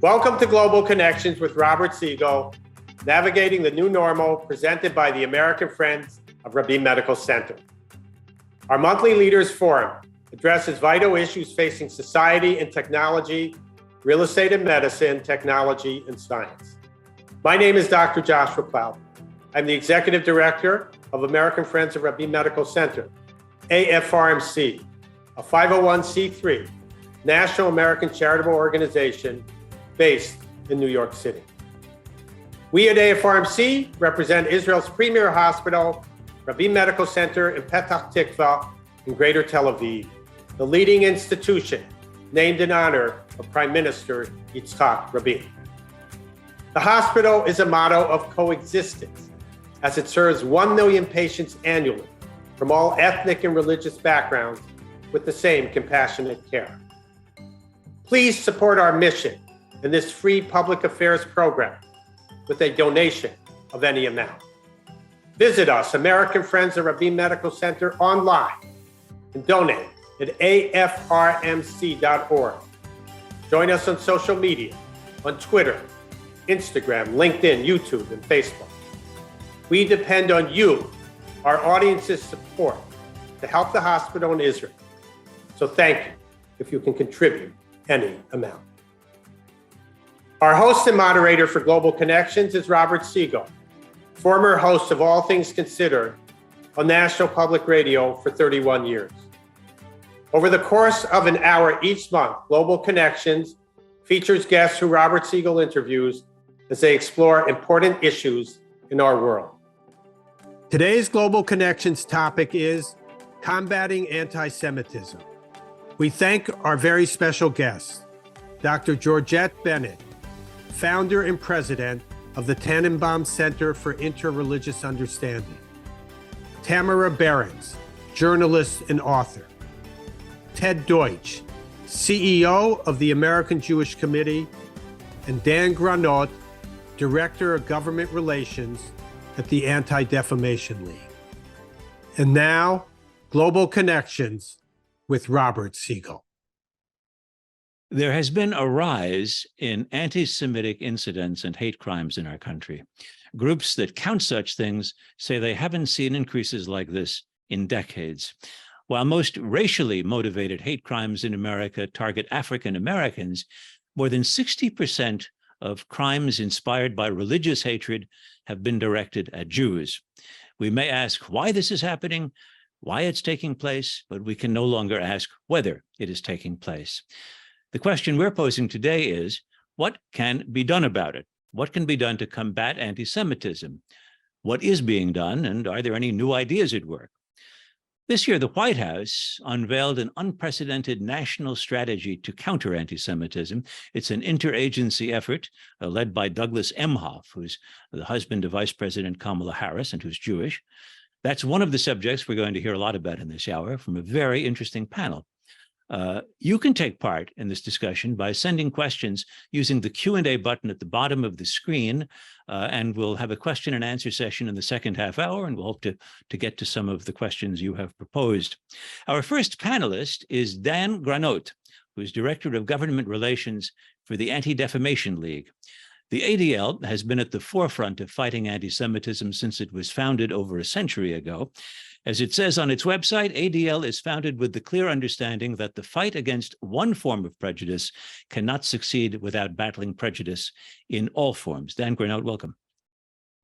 Welcome to Global Connections with Robert Siegel, navigating the new normal, presented by the American Friends of Rabin Medical Center. Our monthly Leaders Forum addresses vital issues facing society and technology, real estate and medicine, technology and science. My name is Dr. Joshua Cloud. I'm the Executive Director of American Friends of Rabin Medical Center, AFRMC, a 501c3 national American charitable organization based in New York City. We at AFRMC represent Israel's premier hospital, Rabin Medical Center in Petah Tikvah in Greater Tel Aviv, the leading institution named in honor of Prime Minister Yitzhak Rabin. The hospital is a model of coexistence, as it serves 1 million patients annually from all ethnic and religious backgrounds with the same compassionate care. Please support our mission in this free public affairs program with a donation of any amount. Visit us, American Friends of Rabin Medical Center, online and donate at afrmc.org. Join us on social media, on Twitter, Instagram, LinkedIn, YouTube, and Facebook. We depend on you, our audience's support, to help the hospital in Israel. So thank you if you can contribute any amount. Our host and moderator for Global Connections is Robert Siegel, former host of All Things Considered on National Public Radio for 31 years. Over the course of an hour each month, Global Connections features guests who Robert Siegel interviews as they explore important issues in our world. Today's Global Connections topic is combating anti-Semitism. We thank our very special guest, Dr. Georgette Bennett, founder and president of the Tanenbaum Center for Interreligious Understanding, Tamara Berens, journalist and author, Ted Deutch, CEO of the American Jewish Committee, and Dan Granot, Director of Government Relations at the Anti-Defamation League. And now, Global Connections with Robert Siegel. There has been a rise in anti-Semitic incidents and hate crimes in our country. Groups that count such things say they haven't seen increases like this in decades. While most racially motivated hate crimes in America target African Americans, more than 60% of crimes inspired by religious hatred have been directed at Jews. We may ask why this is happening, why it's taking place, but we can no longer ask whether it is taking place. The question we're posing today is, what can be done about it? What can be done to combat anti-Semitism? What is being done, and are there any new ideas at work? This year, the White House unveiled an unprecedented national strategy to counter anti-Semitism. It's an interagency effort led by Douglas Emhoff, who's the husband of Vice President Kamala Harris and who's Jewish. That's one of the subjects we're going to hear a lot about in this hour from a very interesting panel. You can take part in this discussion by sending questions using the Q&A button at the bottom of the screen, and we'll have a question and answer session in the second half hour, and we'll hope to get to some of the questions you have proposed. Our first panelist is Dan Granot, who's Director of Government Relations for the Anti-Defamation League. The ADL has been at the forefront of fighting anti-Semitism since it was founded over a century ago. As it says on its website, ADL is founded with the clear understanding that the fight against one form of prejudice cannot succeed without battling prejudice in all forms. Dan Granot, welcome.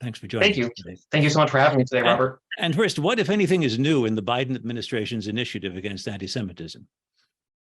Thanks for joining us today. Thank you so much for having me today, Robert. And first, what, if anything, is new in the Biden administration's initiative against anti-Semitism?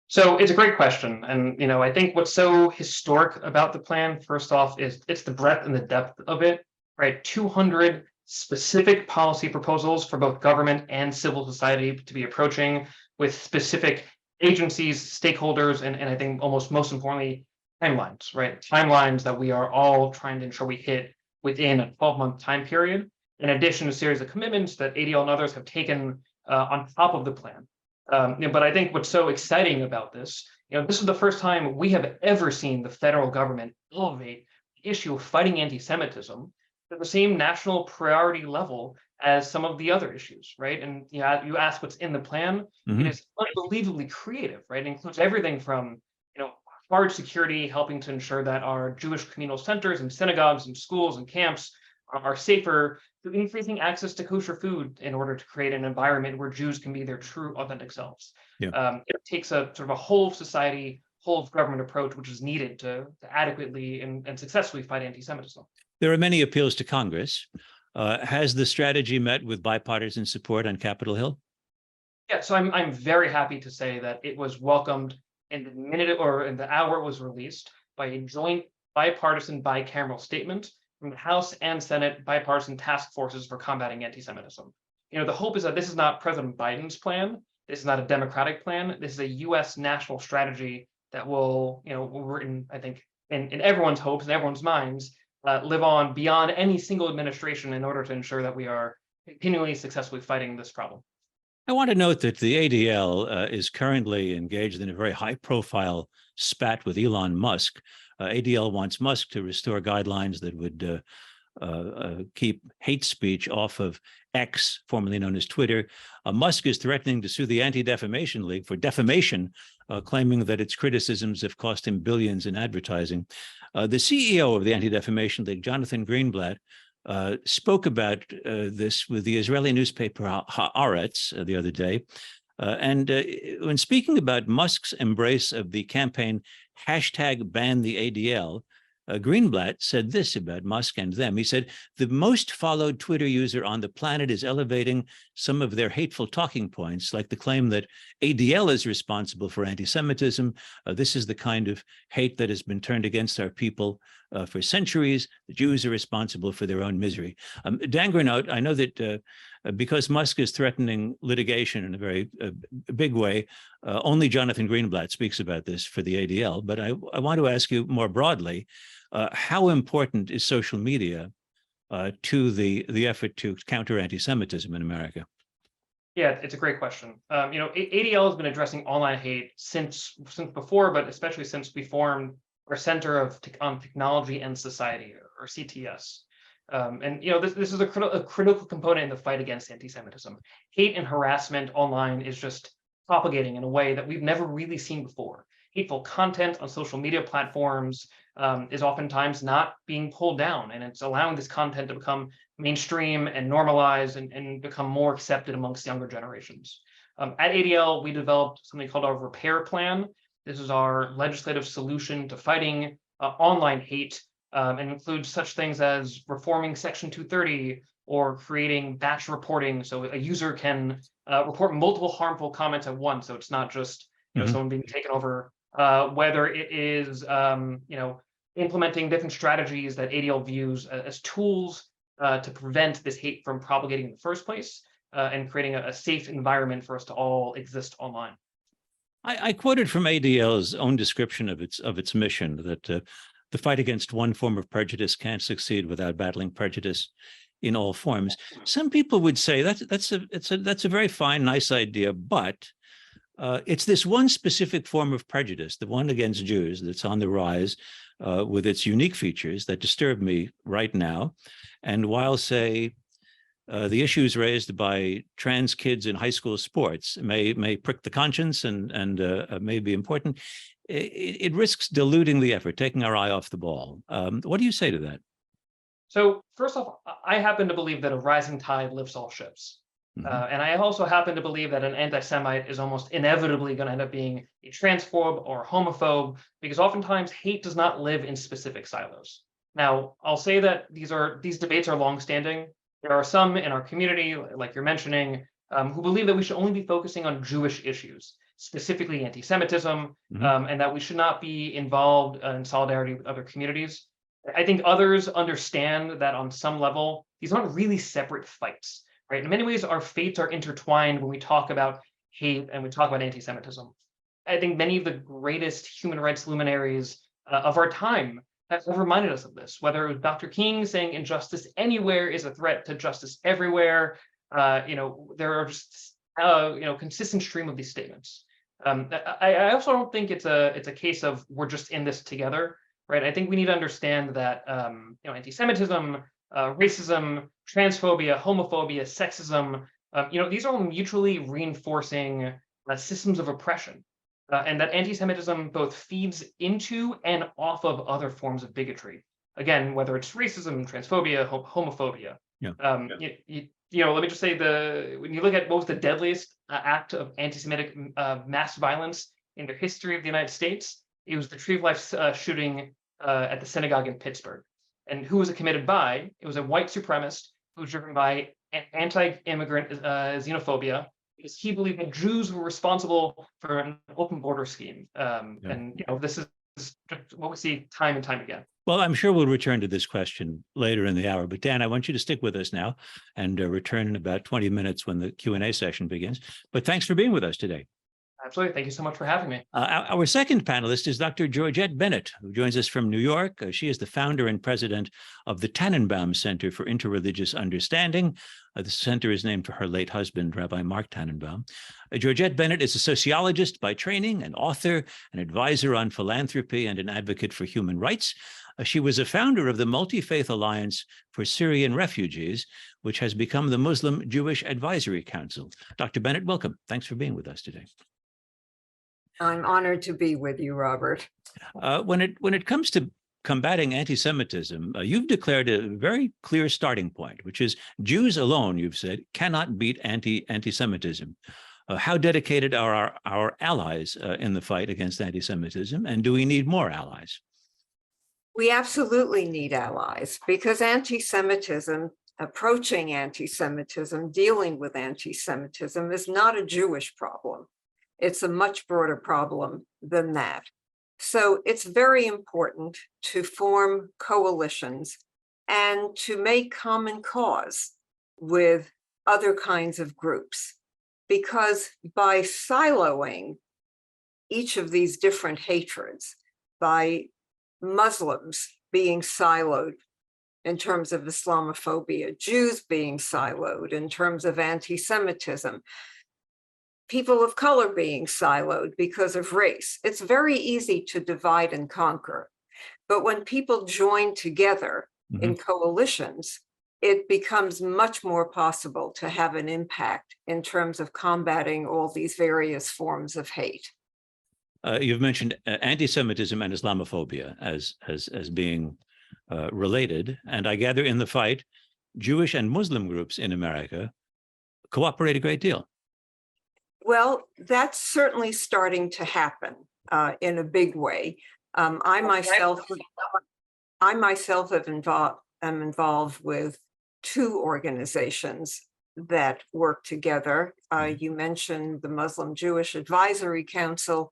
So it's a great question. And, I think what's so historic about the plan, first off, is it's the breadth and the depth of it, right? 200 specific policy proposals for both government and civil society to be approaching with specific agencies, stakeholders, and I think almost most importantly, timelines, right? Timelines that we are all trying to ensure we hit within a 12-month time period, in addition to a series of commitments that ADL and others have taken on top of the plan. But I think what's so exciting about this, this is the first time we have ever seen the federal government elevate the issue of fighting anti-Semitism at the same national priority level as some of the other issues, right? And you ask what's in the plan. It is unbelievably creative, right? It includes everything from hard security, helping to ensure that our Jewish communal centers and synagogues and schools and camps are safer, to increasing access to kosher food in order to create an environment where Jews can be their true, authentic selves. Yeah. It takes a sort of a whole of society, whole of government approach, which is needed to adequately and successfully fight anti-Semitism. There are many appeals to Congress. Has the strategy met with bipartisan support on Capitol Hill? Yeah, so I'm very happy to say that it was welcomed in the minute or in the hour it was released by a joint bipartisan bicameral statement from the House and Senate bipartisan task forces for combating anti-Semitism. The hope is that this is not President Biden's plan. This is not a Democratic plan. This is a U.S. national strategy that will, I think, in everyone's hopes and everyone's minds, live on beyond any single administration in order to ensure that we are continually successfully fighting this problem. I want to note that the ADL is currently engaged in a very high-profile spat with Elon Musk. ADL wants Musk to restore guidelines that would keep hate speech off of X, formerly known as Twitter. Musk is threatening to sue the Anti-Defamation League for defamation, claiming that its criticisms have cost him billions in advertising. The CEO of the Anti-Defamation League, Jonathan Greenblatt, spoke about this with the Israeli newspaper Haaretz the other day. And when speaking about Musk's embrace of the campaign #BanTheADL, Greenblatt said this about Musk and them. He said, the most followed Twitter user on the planet is elevating some of their hateful talking points, like the claim that ADL is responsible for anti-Semitism. This is the kind of hate that has been turned against our people for centuries. The Jews are responsible for their own misery. Dan Granot, I know that because Musk is threatening litigation in a very big way, only Jonathan Greenblatt speaks about this for the ADL. But I want to ask you more broadly, how important is social media to the effort to counter anti-Semitism in America? Yeah, it's a great question. ADL has been addressing online hate since before, but especially since we formed our Center on Technology and Society, or CTS. This is a critical component in the fight against anti-Semitism. Hate and harassment online is just propagating in a way that we've never really seen before. Hateful content on social media platforms is oftentimes not being pulled down, and it's allowing this content to become mainstream and normalized and become more accepted amongst younger generations. At ADL, we developed something called our Repair Plan. This is our legislative solution to fighting online hate, and includes such things as reforming Section 230 or creating batch reporting, so a user can report multiple harmful comments at once. So it's not just someone being taken over. Whether it is implementing different strategies that ADL views as tools to prevent this hate from propagating in the first place, and creating a safe environment for us to all exist online. I quoted from ADL's own description of its mission that the fight against one form of prejudice can't succeed without battling prejudice in all forms. Some people would say that's a very fine, nice idea, but it's this one specific form of prejudice, the one against Jews, that's on the rise with its unique features that disturb me right now. And while, say, the issues raised by trans kids in high school sports may prick the conscience and may be important, it risks diluting the effort, taking our eye off the ball. What do you say to that? So first off, I happen to believe that a rising tide lifts all ships. And I also happen to believe that an anti-Semite is almost inevitably going to end up being a transphobe or homophobe, because oftentimes hate does not live in specific silos. Now, I'll say that these debates are longstanding. There are some in our community, like you're mentioning, who believe that we should only be focusing on Jewish issues, specifically anti-Semitism, and that we should not be involved in solidarity with other communities. I think others understand that on some level, these aren't really separate fights, right? In many ways, our fates are intertwined when we talk about hate and we talk about anti-Semitism. I think many of the greatest human rights luminaries of our time have reminded us of this, whether it was Dr. King saying injustice anywhere is a threat to justice everywhere. There are just consistent stream of these statements. I also don't think it's a case of we're just in this together, right? I think we need to understand that anti-Semitism, racism, transphobia, homophobia, sexism. These are all mutually reinforcing systems of oppression, and that anti-Semitism both feeds into and off of other forms of bigotry. Again, whether it's racism, transphobia, homophobia. Yeah. Let me just say when you look at what was the deadliest act of anti-Semitic mass violence in the history of the United States, it was the Tree of Life shooting at the synagogue in Pittsburgh. And who was it committed by? It was a white supremacist who was driven by anti-immigrant xenophobia, because he believed that Jews were responsible for an open border scheme. And this is just what we see time and time again. Well, I'm sure we'll return to this question later in the hour, but Dan, I want you to stick with us now and return in about 20 minutes when the Q&A session begins. But thanks for being with us today. Absolutely. Thank you so much for having me. Our second panelist is Dr. Georgette Bennett, who joins us from New York. She is the founder and president of the Tanenbaum Center for Interreligious Understanding. The center is named for her late husband, Rabbi Mark Tanenbaum. Georgette Bennett is a sociologist by training, an author, an advisor on philanthropy, and an advocate for human rights. She was a founder of the Multi-Faith Alliance for Syrian Refugees, which has become the Muslim Jewish Advisory Council. Dr. Bennett, welcome. Thanks for being with us today. I'm honored to be with you, Robert. When it comes to combating anti-Semitism, you've declared a very clear starting point, which is Jews alone, you've said, cannot beat anti-Semitism. How dedicated are our allies in the fight against anti-Semitism, and do we need more allies? We absolutely need allies, because anti-Semitism, approaching anti-Semitism, dealing with anti-Semitism is not a Jewish problem. It's a much broader problem than that. So it's very important to form coalitions and to make common cause with other kinds of groups, because by siloing each of these different hatreds, by Muslims being siloed in terms of Islamophobia, Jews being siloed in terms of anti-Semitism, people of color being siloed because of race. It's very easy to divide and conquer. But when people join together in coalitions, it becomes much more possible to have an impact in terms of combating all these various forms of hate. You've mentioned anti-Semitism and Islamophobia as being related, and I gather in the fight, Jewish and Muslim groups in America cooperate a great deal. Well, that's certainly starting to happen in a big way. I myself am involved with two organizations that work together. You mentioned the Muslim Jewish Advisory Council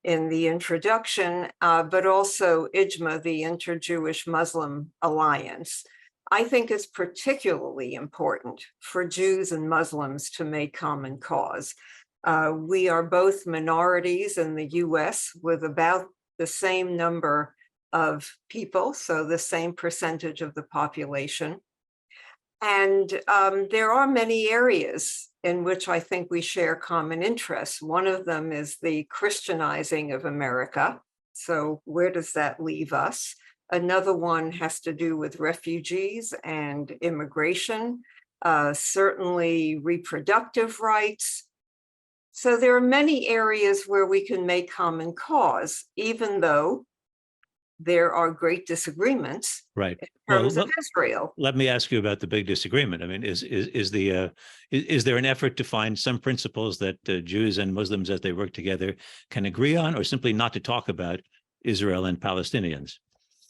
in the introduction, but also IJMA, the Inter-Jewish Muslim Alliance. I think it's particularly important for Jews and Muslims to make common cause. We are both minorities in the US with about the same number of people, so the same percentage of the population. And there are many areas in which I think we share common interests. One of them is the Christianizing of America. So where does that leave us? Another one has to do with refugees and immigration, certainly reproductive rights. So there are many areas where we can make common cause, even though there are great disagreements in terms of Israel. Let me ask you about the big disagreement. I mean, is there an effort to find some principles that Jews and Muslims, as they work together, can agree on, or simply not to talk about Israel and Palestinians?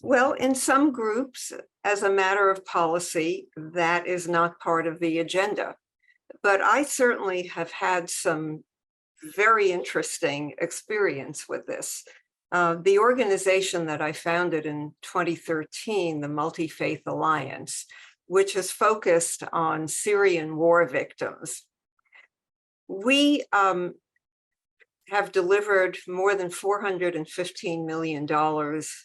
Well, in some groups, as a matter of policy, that is not part of the agenda. But I certainly have had some very interesting experience with this. The organization that I founded in 2013, the Multi-Faith Alliance, which is focused on Syrian war victims, we have delivered more than $415 million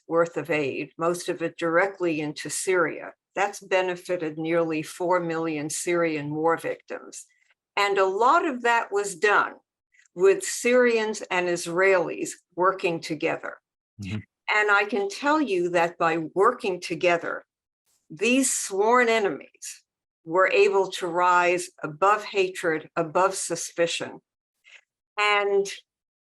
worth of aid, most of it directly into Syria. That's benefited nearly 4 million Syrian war victims. And a lot of that was done with Syrians and Israelis working together. And I can tell you that by working together, these sworn enemies were able to rise above hatred, above suspicion, and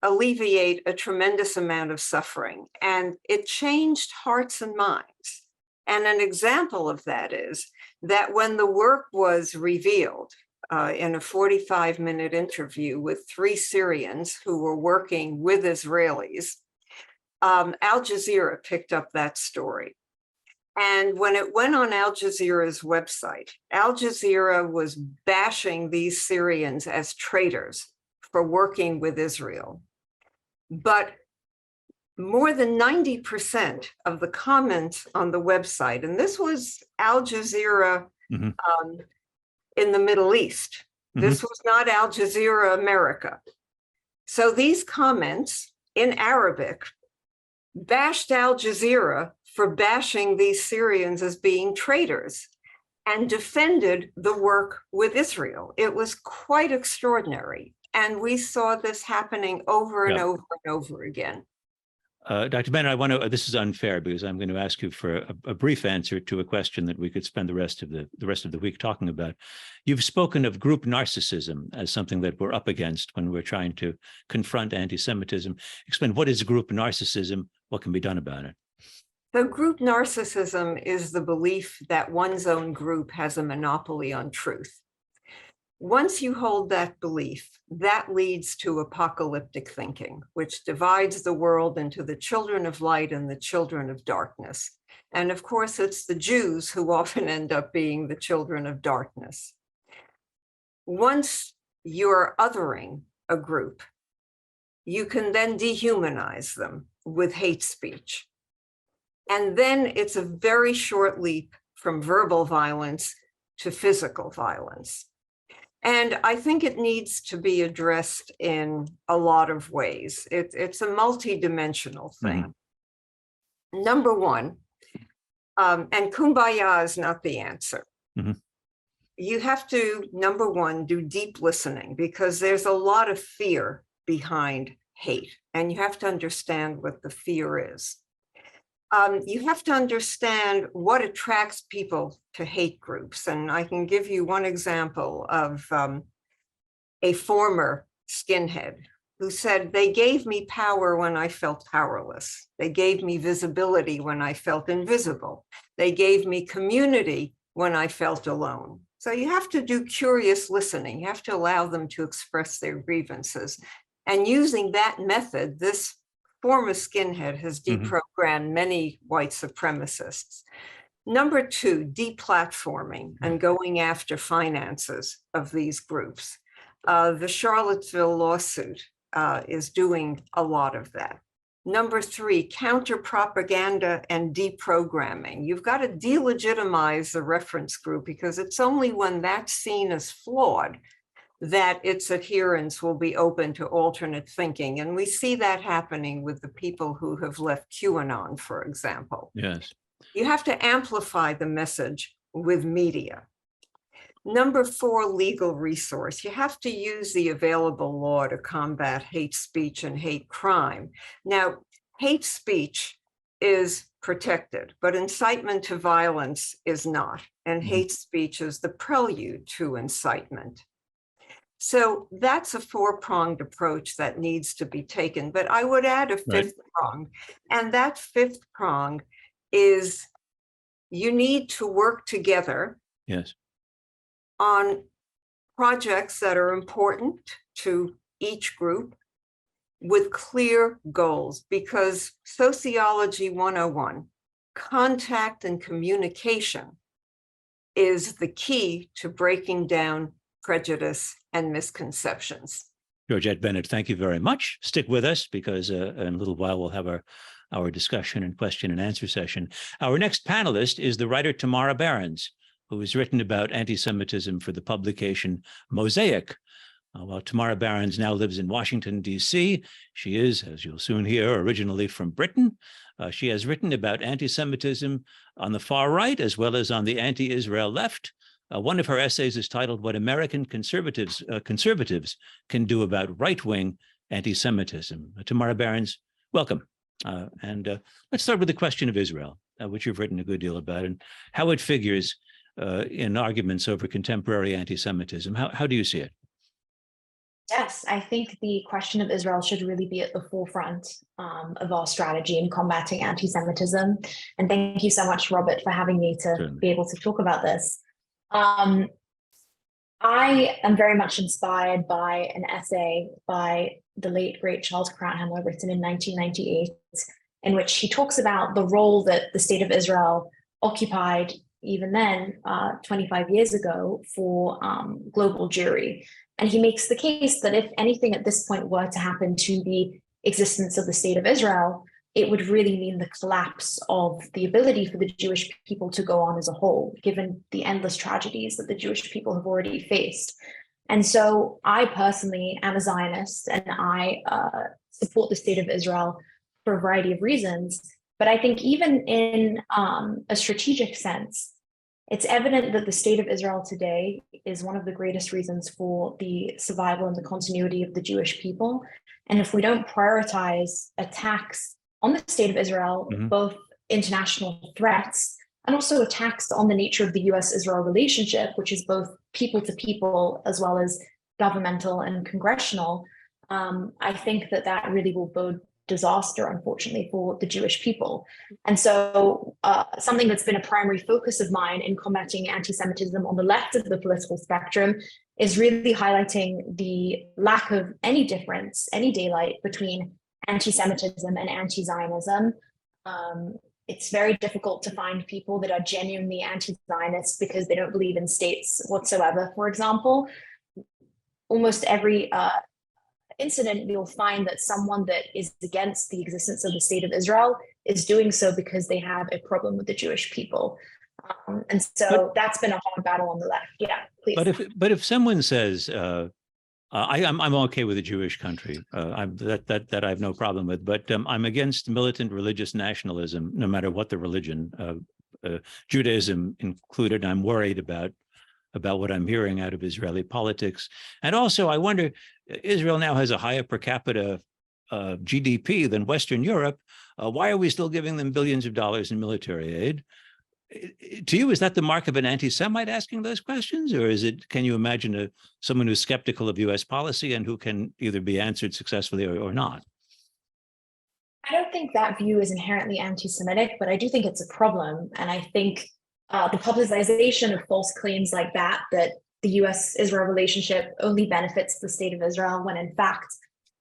alleviate a tremendous amount of suffering. And it changed hearts and minds. And an example of that is that when the work was revealed in a 45-minute interview with 3 Syrians who were working with Israelis, Al Jazeera picked up that story. And when it went on Al Jazeera's website, Al Jazeera was bashing these Syrians as traitors for working with Israel. But more than 90% of the comments on the website, and this was Al Jazeera in the Middle East. This was not Al Jazeera America. So these comments in Arabic bashed Al Jazeera for bashing these Syrians as being traitors and defended the work with Israel. It was quite extraordinary. And we saw this happening over and over and over again. Dr. Bennett, I want to, this is unfair because I'm going to ask you for a brief answer to a question that we could spend the rest of the week talking about. You've spoken of group narcissism as something that we're up against when we're trying to confront anti-Semitism. Explain, what is group narcissism? What can be done about it? So group narcissism is the belief that one's own group has a monopoly on truth. Once you hold that belief, that leads to apocalyptic thinking, which divides the world into the children of light and the children of darkness. And of course, it's the Jews who often end up being the children of darkness. Once you're othering a group, you can then dehumanize them with hate speech. And then it's a very short leap from verbal violence to physical violence. And I think it needs to be addressed in a lot of ways. It's a multidimensional thing. Number one, and kumbaya is not the answer. You have to, number one, do deep listening because there's a lot of fear behind hate, and you have to understand what the fear is. You have to understand what attracts people to hate groups. And I can give you one example of a former skinhead who said, they gave me power when I felt powerless. They gave me visibility when I felt invisible. They gave me community when I felt alone. So you have to do curious listening. You have to allow them to express their grievances. And using that method, this former skinhead has deprogrammed many white supremacists. Number two, deplatforming and going after finances of these groups. The Charlottesville lawsuit is doing a lot of that. Number three, counter propaganda and deprogramming. You've got to delegitimize the reference group because it's only when that's seen as flawed that its adherents will be open to alternate thinking. And we see that happening with the people who have left QAnon, for example. Yes. You have to amplify the message with media. Number four, legal resource. You have to use the available law to combat hate speech and hate crime. Now, hate speech is protected, but incitement to violence is not. And hate speech is the prelude to incitement. So that's a four-pronged approach that needs to be taken. But I would add a fifth prong. And that fifth prong is you need to work together on projects that are important to each group with clear goals, because Sociology 101, contact and communication is the key to breaking down prejudice and misconceptions. Georgette Bennett, thank you very much. Stick with us because in a little while we'll have our discussion and question and answer session. Our next panelist is the writer Tamara Berens, who has written about anti-Semitism for the publication Mosaic. While Tamara Berens now lives in Washington, D.C., she is, as you'll soon hear, originally from Britain. She has written about anti-Semitism on the far right as well as on the anti-Israel left. One of her essays is titled What American Conservatives Can Do About Right-Wing Anti-Semitism. Tamara Berens, welcome. Let's start with the question of Israel. which you've written a good deal about, and how it figures in arguments over contemporary anti-Semitism. How do you see it? Yes, I think the question of Israel should really be at the forefront of our strategy in combating anti-Semitism. And thank you so much, Robert, for having me to Certainly. be able to talk about this. I am very much inspired by an essay by the late, great Charles Krauthammer written in 1998, in which he talks about the role that the state of Israel occupied even then, 25 years ago, for global Jewry. And he makes the case that if anything at this point were to happen to the existence of the state of Israel, it would really mean the collapse of the ability for the Jewish people to go on as a whole, given the endless tragedies that the Jewish people have already faced. And so I personally am a Zionist, and I support the state of Israel for a variety of reasons. But I think even in a strategic sense, it's evident that the state of Israel today is one of the greatest reasons for the survival and the continuity of the Jewish people. And if we don't prioritize attacks on the state of Israel, both international threats and also attacks on the nature of the US-Israel relationship, which is both people to people as well as governmental and congressional, I think that that really will bode disaster, unfortunately, for the Jewish people. And so something that's been a primary focus of mine in combating anti-Semitism on the left of the political spectrum is really highlighting the lack of any difference, any daylight between anti-Semitism and anti-Zionism. It's very difficult to find people that are genuinely anti-Zionist because they don't believe in states whatsoever, for example. Almost every incident, you'll find that someone that is against the existence of the state of Israel is doing so because they have a problem with the Jewish people. And so that's been a hard battle on the left. Yeah, please. But if someone says, I'm okay with a Jewish country, that I have no problem with, but I'm against militant religious nationalism, no matter what the religion, Judaism included. I'm worried about what I'm hearing out of Israeli politics. And also, I wonder, Israel now has a higher per capita GDP than Western Europe. Why are we still giving them billions of dollars in military aid? To you, is that the mark of an anti-Semite asking those questions? Or can you imagine someone who's skeptical of US policy and who can either be answered successfully or not? I don't think that view is inherently anti-Semitic, but I do think it's a problem. And I think the publicization of false claims like that the US-Israel relationship only benefits the state of Israel, when in fact,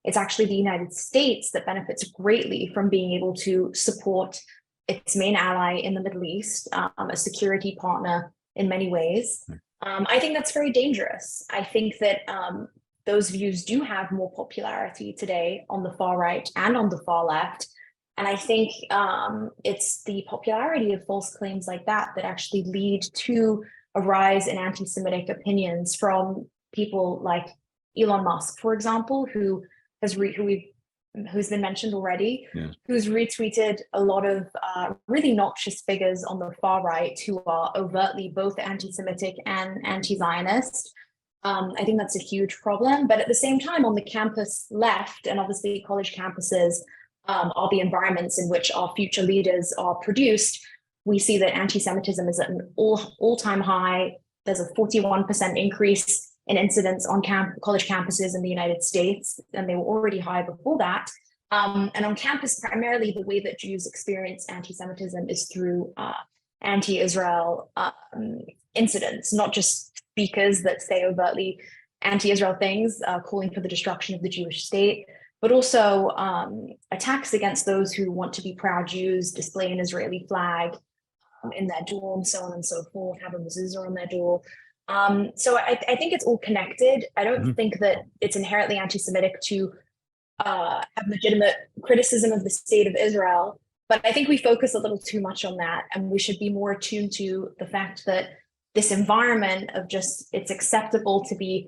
it's actually the United States that benefits greatly from being able to support its main ally in the Middle East, a security partner in many ways. I think that's very dangerous. I think that those views do have more popularity today on the far right and on the far left. And I think it's the popularity of false claims like that that actually lead to a rise in anti-Semitic opinions from people like Elon Musk, for example, who's been mentioned already, who's retweeted a lot of really noxious figures on the far right who are overtly both anti-Semitic and anti-Zionist. I think that's a huge problem. But at the same time, on the campus left, and obviously college campuses are the environments in which our future leaders are produced, we see that anti-Semitism is at an all-time high. There's a 41% increase in incidents on college campuses in the United States, and they were already high before that. And on campus, primarily, the way that Jews experience anti-Semitism is through anti-Israel incidents, not just speakers that say overtly anti-Israel things, calling for the destruction of the Jewish state, but also attacks against those who want to be proud Jews, display an Israeli flag in their dorm, so on and so forth, have a mezuzah on their door. So I think it's all connected. I don't think that it's inherently anti-Semitic to have legitimate criticism of the state of Israel, but I think we focus a little too much on that, and we should be more attuned to the fact that this environment of just it's acceptable to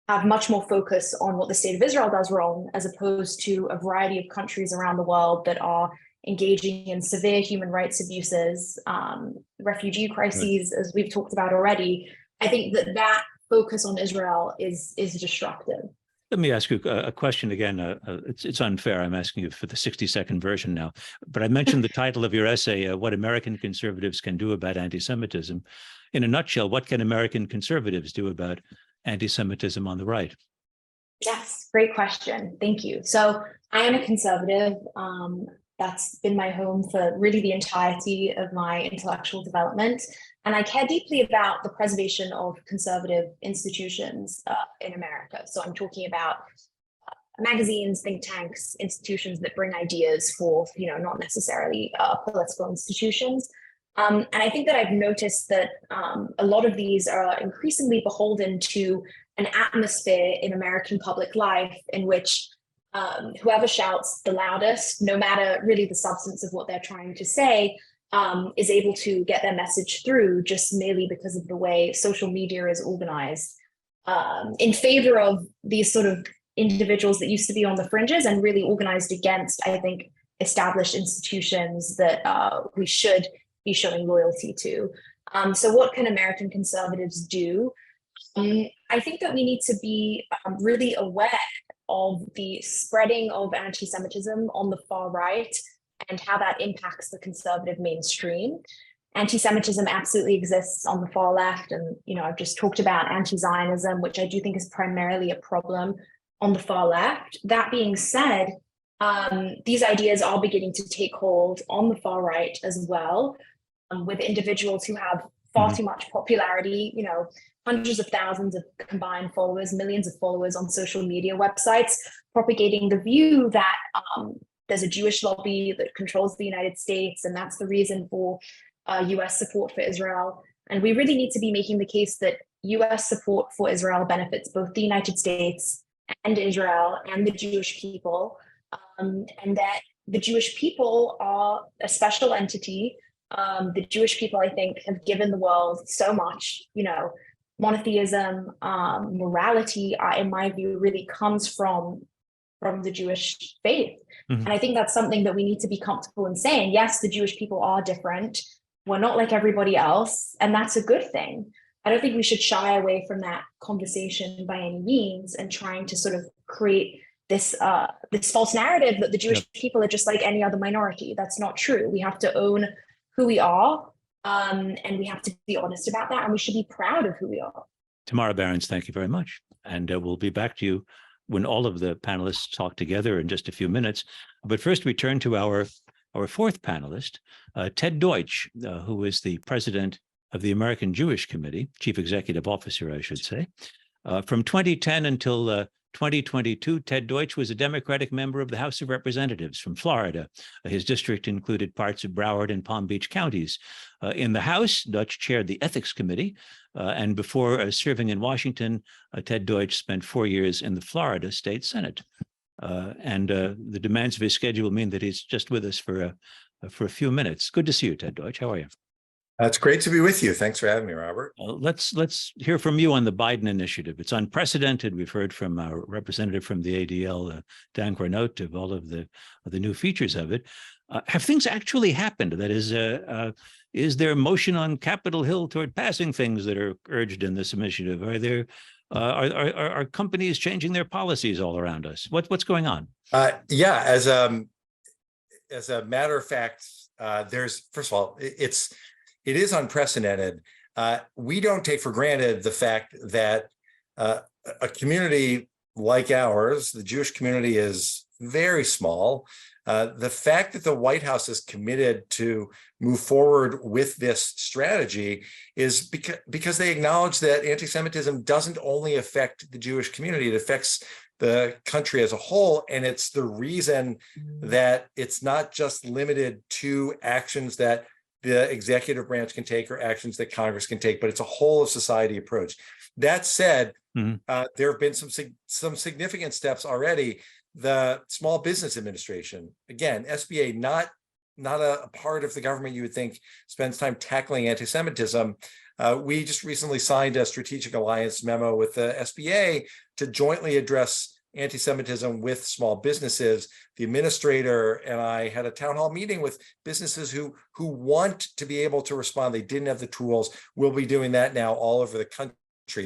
have much more focus on what the state of Israel does wrong, as opposed to a variety of countries around the world that are engaging in severe human rights abuses, refugee crises, as we've talked about already. I think that focus on Israel is destructive. Let me ask you a question again. It's unfair. I'm asking you for the 60-second version now. But I mentioned the title of your essay, What American Conservatives Can Do About Anti-Semitism. In a nutshell, what can American conservatives do about anti-Semitism on the right? Yes, great question. Thank you. So I am a conservative. That's been my home for really the entirety of my intellectual development. And I care deeply about the preservation of conservative institutions in America. So I'm talking about magazines, think tanks, institutions that bring ideas forth, not necessarily political institutions. And I think that I've noticed that a lot of these are increasingly beholden to an atmosphere in American public life in which whoever shouts the loudest, no matter really the substance of what they're trying to say, is able to get their message through just merely because of the way social media is organized in favor of these sort of individuals that used to be on the fringes and really organized against, I think, established institutions that we should be showing loyalty to. So what can American conservatives do? I think that we need to be really aware of the spreading of anti-Semitism on the far right and how that impacts the conservative mainstream. Anti-Semitism absolutely exists on the far left. And, I've just talked about anti-Zionism, which I do think is primarily a problem on the far left. That being said, these ideas are beginning to take hold on the far right as well, with individuals who have far too much popularity, hundreds of thousands of combined followers, millions of followers on social media websites, propagating the view that there's a Jewish lobby that controls the United States, and that's the reason for US support for Israel. And we really need to be making the case that US support for Israel benefits both the United States and Israel and the Jewish people, and that the Jewish people are a special entity. The Jewish people, I think, have given the world so much, monotheism, morality, in my view, really comes from the Jewish faith. And I think that's something that we need to be comfortable in saying. Yes, the Jewish people are different. We're not like everybody else, and that's a good thing. I don't think we should shy away from that conversation by any means and trying to sort of create this false narrative that the Jewish people are just like any other minority. That's not true. We have to own who we are, and we have to be honest about that, and we should be proud of who we are. Tamara Berens, thank you very much. And we'll be back to you when all of the panelists talk together in just a few minutes. But first, we turn to our fourth panelist, Ted Deutch, who is the president of the American Jewish Committee, chief executive officer, I should say. From 2010 until 2022, Ted Deutch was a Democratic member of the House of Representatives from Florida. His district included parts of Broward and Palm Beach counties. In the House, Deutch chaired the Ethics Committee, and before serving in Washington, Ted Deutch spent 4 years in the Florida State Senate. And the demands of his schedule mean that he's just with us for a few minutes. Good to see you, Ted Deutch. How are you? It's great to be with you. Thanks for having me, Robert. Let's hear from you on the Biden initiative. It's unprecedented. We've heard from our representative from the ADL, Dan Granot, of all of the new features of it. Have things actually happened? That is there motion on Capitol Hill toward passing things that are urged in this initiative? Are there are companies changing their policies all around us? What's going on? Yeah, as a matter of fact, there's, first of all, it is unprecedented. We don't take for granted the fact that a community like ours, the Jewish community, is very small. The fact that the White House is committed to move forward with this strategy is because they acknowledge that anti-Semitism doesn't only affect the Jewish community, it affects the country as a whole. And it's the reason that it's not just limited to actions that the executive branch can take or actions that Congress can take, but it's a whole of society approach. That said, there have been some significant steps already. The Small Business Administration, again, SBA, not a part of the government you would think spends time tackling anti-Semitism. We just recently signed a strategic alliance memo with the SBA to jointly address anti-Semitism with small businesses. The administrator and I had a town hall meeting with businesses who want to be able to respond. They didn't have the tools. We'll be doing that now all over the country.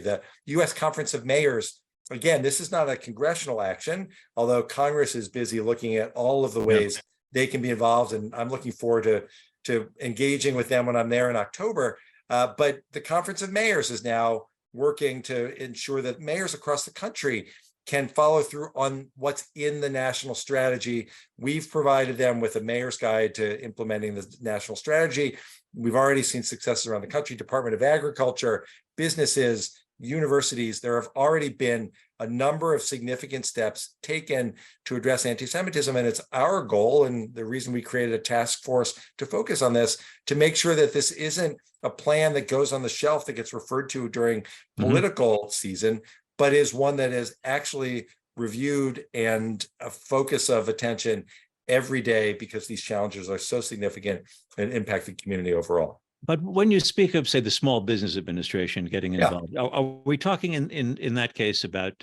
The U.S. Conference of Mayors again, this is not a congressional action, although Congress is busy looking at all of the ways they can be involved. And I'm looking forward to engaging with them when I'm there in October. But the Conference of Mayors is now working to ensure that mayors across the country can follow through on what's in the national strategy. We've provided them with a mayor's guide to implementing the national strategy. We've already seen successes around the country, Department of Agriculture, businesses, universities. There have already been a number of significant steps taken to address anti-Semitism. And it's our goal, and the reason we created a task force to focus on this, to make sure that this isn't a plan that goes on the shelf that gets referred to during political season, but is one that is actually reviewed and a focus of attention every day, because these challenges are so significant and impact the community overall. But when you speak of, say, the Small Business Administration getting involved, are we talking in that case about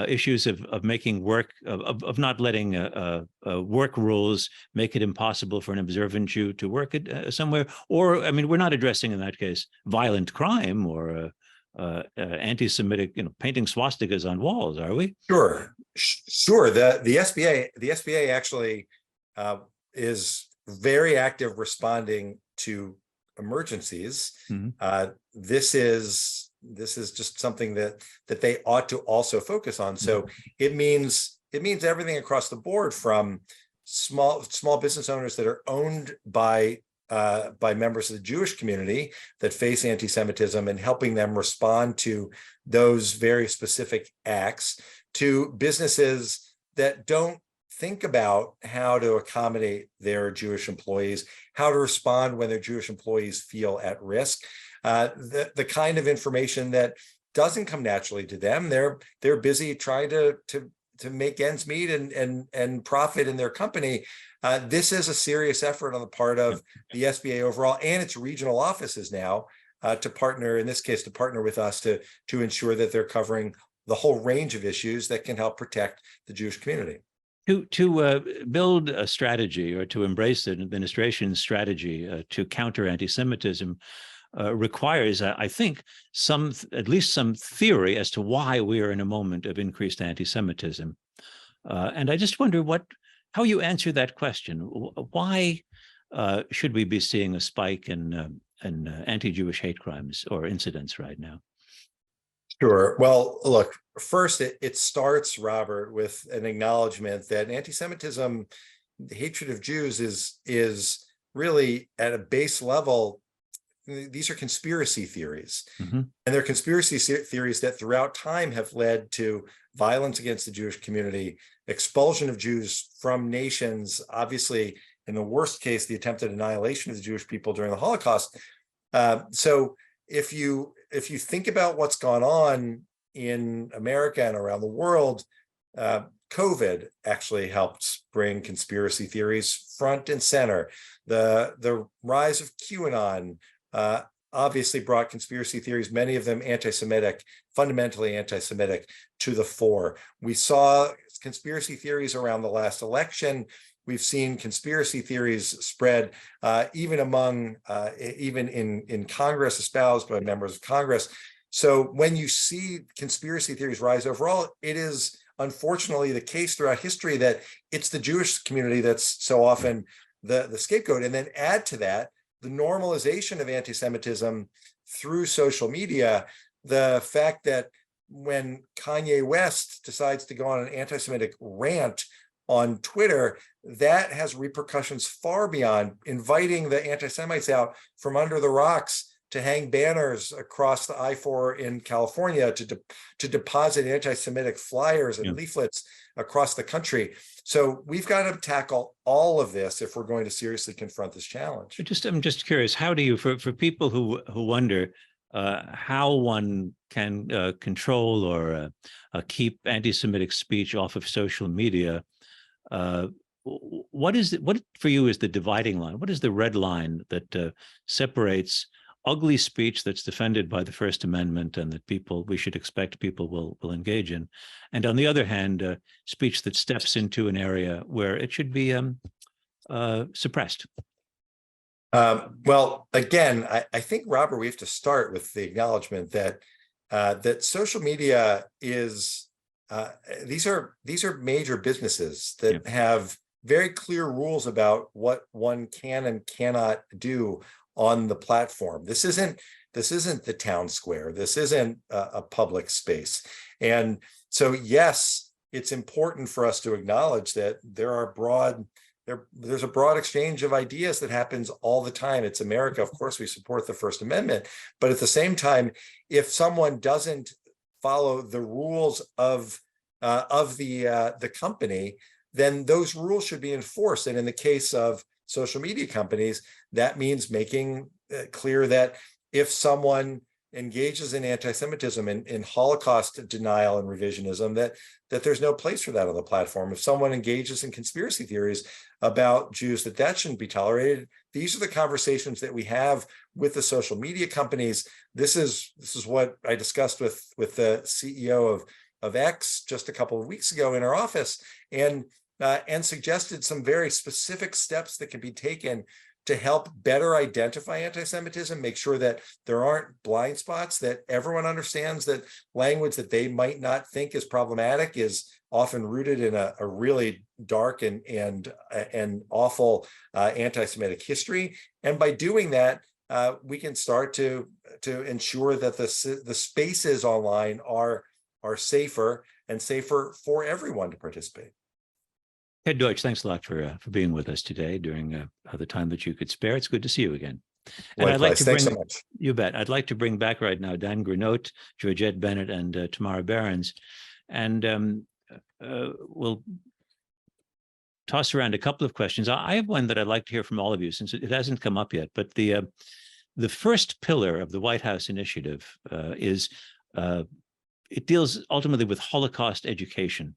issues of making work, of not letting work rules make it impossible for an observant Jew to work at somewhere? Or, I mean, we're not addressing in that case violent crime or anti-Semitic, painting swastikas on walls, are we? Sure. The SBA actually is very active responding to emergencies. This is just something that they ought to also focus on. So it means everything across the board, from small business owners that are owned by members of the Jewish community that face anti-Semitism and helping them respond to those very specific acts, to businesses that don't think about how to accommodate their Jewish employees, how to respond when their Jewish employees feel at risk, the kind of information that doesn't come naturally to them. They're busy trying to make ends meet and profit in their company. This is a serious effort on the part of the SBA overall and its regional offices now to partner, in this case, to partner with us to ensure that they're covering the whole range of issues that can help protect the Jewish community. To build a strategy, or to embrace an administration's strategy to counter anti-Semitism requires, I think, at least some theory as to why we are in a moment of increased anti-Semitism. And I just wonder how you answer that question. Why should we be seeing a spike in anti-Jewish hate crimes or incidents right now? Sure. Well, look, first, it starts, Robert, with an acknowledgement that anti-Semitism, the hatred of Jews, is really at a base level. These are conspiracy theories, and they're conspiracy theories that throughout time have led to violence against the Jewish community, expulsion of Jews from nations, obviously, in the worst case, the attempted annihilation of the Jewish people during the Holocaust. So if you think about what's gone on in America and around the world, COVID actually helped bring conspiracy theories front and center. The rise of QAnon obviously brought conspiracy theories, many of them anti-Semitic, fundamentally anti-Semitic, to the fore. We saw conspiracy theories around the last election. We've seen conspiracy theories spread even in Congress, espoused by members of Congress. So when you see conspiracy theories rise overall, it is unfortunately the case throughout history that it's the Jewish community that's so often the scapegoat. And then add to that the normalization of anti-Semitism through social media, the fact that when Kanye West decides to go on an anti-Semitic rant on Twitter, that has repercussions far beyond inviting the anti-Semites out from under the rocks to hang banners across the I-4 in California, to deposit anti-Semitic flyers and leaflets across the country. So we've got to tackle all of this if we're going to seriously confront this challenge. I'm just curious, how do you, for people who wonder how one can control or keep anti-Semitic speech off of social media, what for you is the dividing line? What is the red line that separates ugly speech that's defended by the First Amendment and that we should expect people will engage in, and on the other hand, speech that steps into an area where it should be suppressed? Well, again, I think, Robert, we have to start with the acknowledgement that that social media is these are major businesses that have very clear rules about what one can and cannot do on the platform. This isn't the town square. This isn't a public space. And so, yes, it's important for us to acknowledge that there's a broad exchange of ideas that happens all the time. It's America. Of course, we support the First Amendment, but at the same time, if someone doesn't follow the rules of the company, then those rules should be enforced. And in the case of social media companies, that means making clear that if someone engages in anti-Semitism and in Holocaust denial and revisionism, that there's no place for that on the platform. If someone engages in conspiracy theories about Jews, that shouldn't be tolerated. These are the conversations that we have with the social media companies. This is what I discussed with the CEO of X just a couple of weeks ago in our office, and suggested some very specific steps that can be taken to help better identify anti-Semitism, make sure that there aren't blind spots, that everyone understands that language that they might not think is problematic is often rooted in a really dark and awful anti-Semitic history. And by doing that, we can start to ensure that the spaces online are safer and safer for everyone to participate. Ted Deutch, thanks a lot for being with us today during the time that you could spare. It's good to see you again. And I'd like to thanks so much. You bet. I'd like to bring back right now Dan Granot, Georgette Bennett, and Tamara Berens. And we'll toss around a couple of questions. I have one that I'd like to hear from all of you, since it hasn't come up yet. But the first pillar of the White House initiative is it deals ultimately with Holocaust education.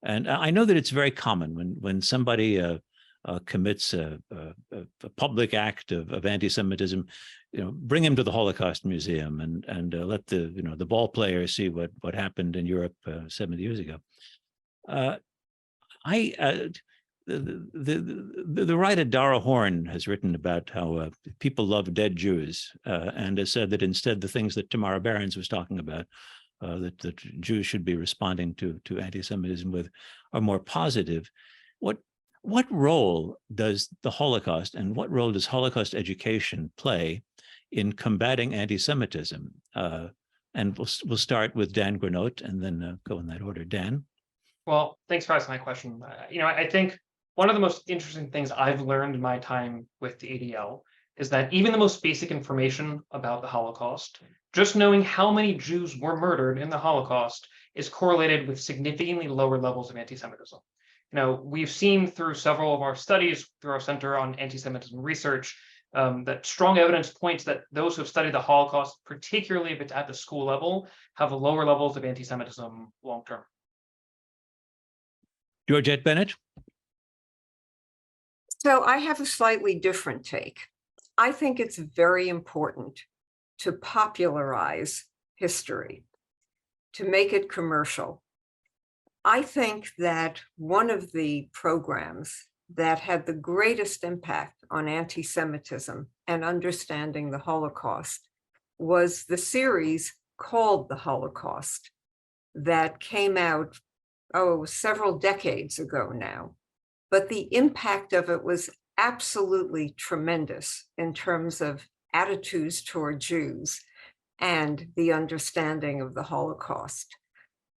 And I know that it's very common when somebody commits a public act of anti-Semitism, bring him to the Holocaust Museum and let the ball players see what happened in Europe 70 years ago. The writer Dara Horn has written about how people love dead Jews and has said that instead the things that Tamara Berens was talking about, that Jews should be responding to anti-Semitism with, are more positive. What role does the Holocaust and what role does Holocaust education play in combating anti-Semitism? And we'll start with Dan Granot and then go in that order. Dan? Well, thanks for asking my question. I think one of the most interesting things I've learned in my time with the ADL is that even the most basic information about the Holocaust, just knowing how many Jews were murdered in the Holocaust, is correlated with significantly lower levels of anti-Semitism. We've seen through several of our studies, through our Center on Anti-Semitism Research, that strong evidence points that those who have studied the Holocaust, particularly if it's at the school level, have lower levels of anti-Semitism long-term. Georgette Bennett? So I have a slightly different take. I think it's very important to popularize history, to make it commercial. I think that one of the programs that had the greatest impact on anti-Semitism and understanding the Holocaust was the series called The Holocaust that came out, several decades ago now. But the impact of it was absolutely tremendous in terms of attitudes toward Jews and the understanding of the Holocaust.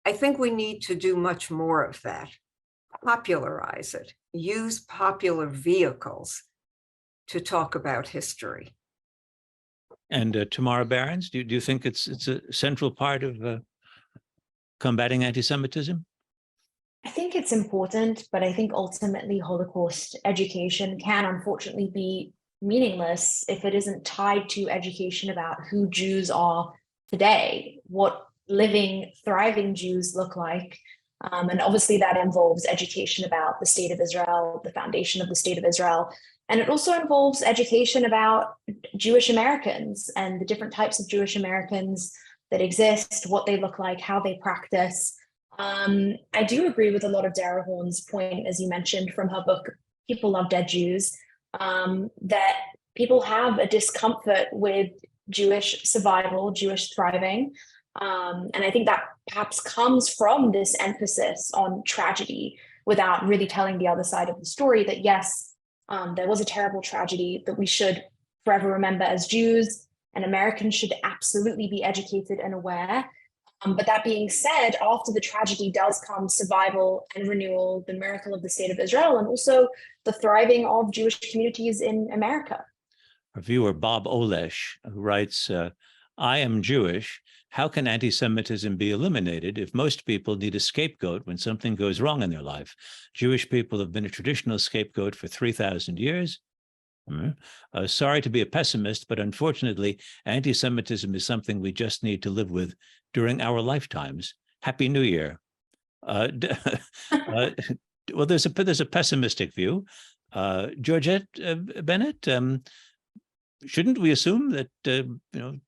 I think we need to do much more of that, popularize it, use popular vehicles to talk about history. And Tamara Berens, do you think it's a central part of combating anti-Semitism? I think it's important, but I think ultimately Holocaust education can unfortunately be meaningless if it isn't tied to education about who Jews are today, what living, thriving Jews look like. And obviously that involves education about the state of Israel, the foundation of the state of Israel. And it also involves education about Jewish Americans and the different types of Jewish Americans that exist, what they look like, how they practice. I do agree with a lot of Dara Horn's point, as you mentioned, from her book, People Love Dead Jews, that people have a discomfort with Jewish survival, Jewish thriving. And I think that perhaps comes from this emphasis on tragedy without really telling the other side of the story that, yes, there was a terrible tragedy that we should forever remember as Jews, and Americans should absolutely be educated and aware. But that being said, after the tragedy does come survival and renewal, the miracle of the state of Israel, and also the thriving of Jewish communities in America. Our viewer Bob Olesh, who writes, I am Jewish. How can anti-Semitism be eliminated if most people need a scapegoat when something goes wrong in their life? Jewish people have been a traditional scapegoat for 3,000 years. Sorry to be a pessimist, but unfortunately, anti-Semitism is something we just need to live with during our lifetimes. Happy New Year. Well, there's a pessimistic view. Georgette, Bennett, shouldn't we assume that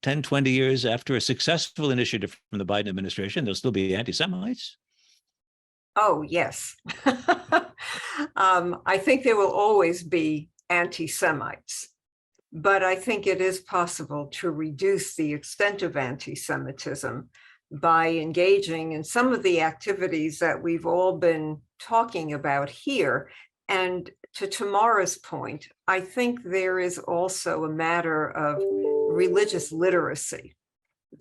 10, 20 years after a successful initiative from the Biden administration, there'll still be anti-Semites? Oh, yes. I think there will always be anti-Semites, but I think it is possible to reduce the extent of anti-Semitism by engaging in some of the activities that we've all been talking about here. And to Tamara's point, I think there is also a matter of religious literacy.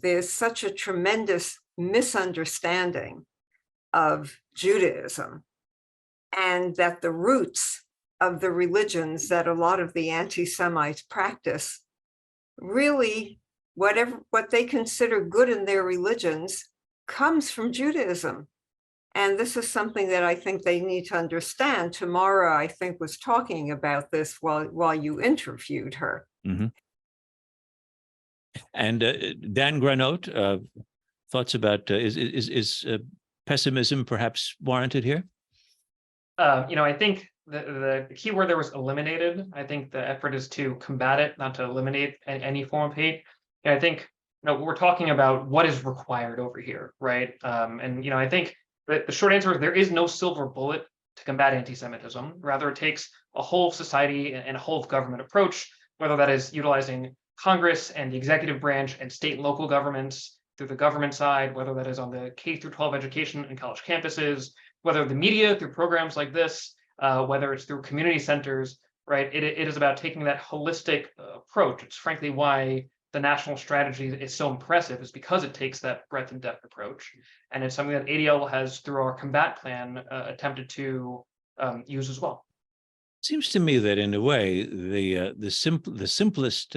There's such a tremendous misunderstanding of Judaism, and that the roots of the religions that a lot of the anti-Semites practice, really what they consider good in their religions comes from Judaism. And this is something that I think they need to understand. Tamara, I think, was talking about this while you interviewed her. Mm-hmm. And Dan Granot, thoughts about is pessimism perhaps warranted here? I think the key word there was eliminated. I think the effort is to combat it, not to eliminate any form of hate. And I think we're talking about what is required over here, right? I think the short answer is there is no silver bullet to combat anti-Semitism. Rather, it takes a whole society and a whole government approach, whether that is utilizing Congress and the executive branch and state and local governments through the government side, whether that is on the K through 12 education and college campuses, whether the media through programs like this, whether it's through community centers, right? It is about taking that holistic approach. It's frankly why the national strategy is so impressive, is because it takes that breadth and depth approach. And it's something that ADL has, through our combat plan, attempted to use as well. Seems to me that in a way, the simplest